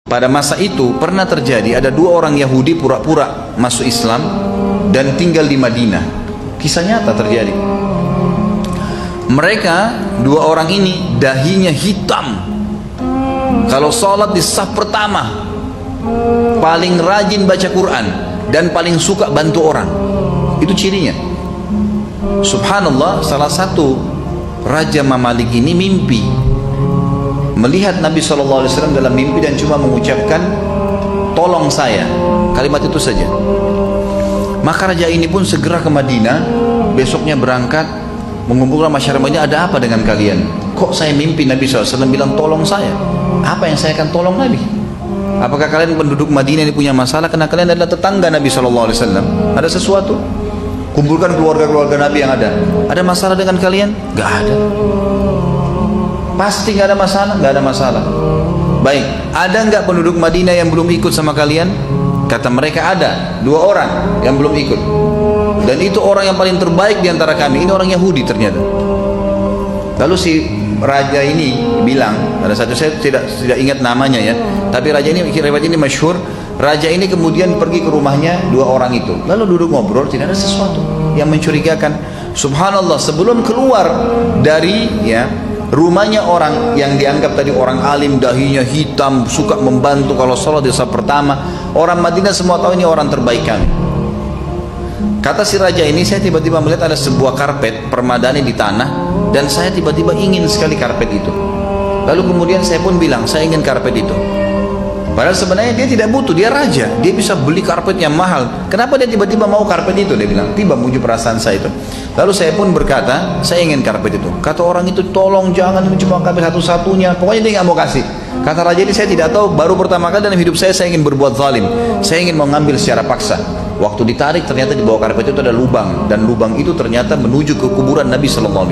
Pada masa itu pernah terjadi ada dua orang Yahudi pura-pura masuk Islam dan tinggal di Madinah. Kisah nyata terjadi. Mereka dua orang ini dahinya hitam. Kalau sholat di saf pertama, paling rajin baca Quran dan paling suka bantu orang. Itu cirinya. Subhanallah, salah satu Raja Mamalik ini mimpi melihat Nabi SAW dalam mimpi dan cuma mengucapkan tolong saya, kalimat itu saja. Maka raja ini pun segera ke Madinah, besoknya berangkat mengumpulkan masyarakatnya. Ada apa dengan kalian? Kok saya mimpi Nabi SAW bilang tolong saya? Apa yang saya akan tolong Nabi? Apakah kalian penduduk Madinah ini punya masalah karena kalian adalah tetangga Nabi SAW? Ada sesuatu? Kumpulkan keluarga-keluarga Nabi yang ada. Ada masalah dengan kalian? Gak ada. Pasti gak ada masalah? Gak ada masalah. Baik, ada nggak penduduk Madinah yang belum ikut sama kalian? Kata mereka ada, 2 orang yang belum ikut. Dan itu orang yang paling terbaik di antara kami. Ini orang Yahudi ternyata. Lalu si raja ini bilang, ada satu, saya tidak ingat namanya ya, tapi raja ini, riwayat ini masyhur. Raja ini kemudian pergi ke rumahnya 2 orang itu. Lalu duduk ngobrol, tidak ada sesuatu yang mencurigakan. Subhanallah, sebelum keluar dari rumahnya orang yang dianggap tadi orang alim, dahinya hitam, suka membantu kalau sholat di saat pertama, orang Madinah semua tahu ini orang terbaik kami. Kata si raja ini, saya tiba-tiba melihat ada sebuah karpet permadani di tanah dan saya tiba-tiba ingin sekali karpet itu. Lalu kemudian saya pun bilang, saya ingin karpet itu. Padahal sebenarnya dia tidak butuh, dia raja, dia bisa beli karpet yang mahal. Kenapa dia tiba-tiba mau karpet itu? Dia bilang, tiba muncul perasaan saya itu. Lalu saya pun berkata, saya ingin karpet itu. Kata orang itu, tolong jangan cuma karpet satu-satunya. Pokoknya dia nggak mau kasih. Kata raja ini, saya tidak tahu, baru pertama kali dalam hidup saya ingin berbuat zalim. Saya ingin mengambil secara paksa. Waktu ditarik ternyata di bawah karpet itu ada lubang, dan lubang itu ternyata menuju ke kuburan Nabi SAW.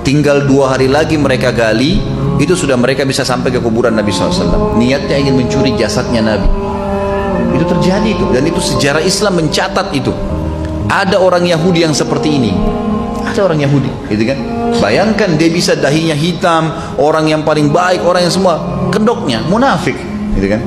Tinggal 2 hari lagi mereka gali, itu sudah mereka bisa sampai ke kuburan Nabi SAW. Niatnya ingin mencuri jasadnya Nabi. Itu terjadi itu, dan itu sejarah Islam mencatat itu. Ada orang Yahudi yang seperti ini. Ada orang Yahudi, gitu kan? Bayangkan dia bisa dahinya hitam, orang yang paling baik, orang yang semua, kedoknya munafik, gitu kan?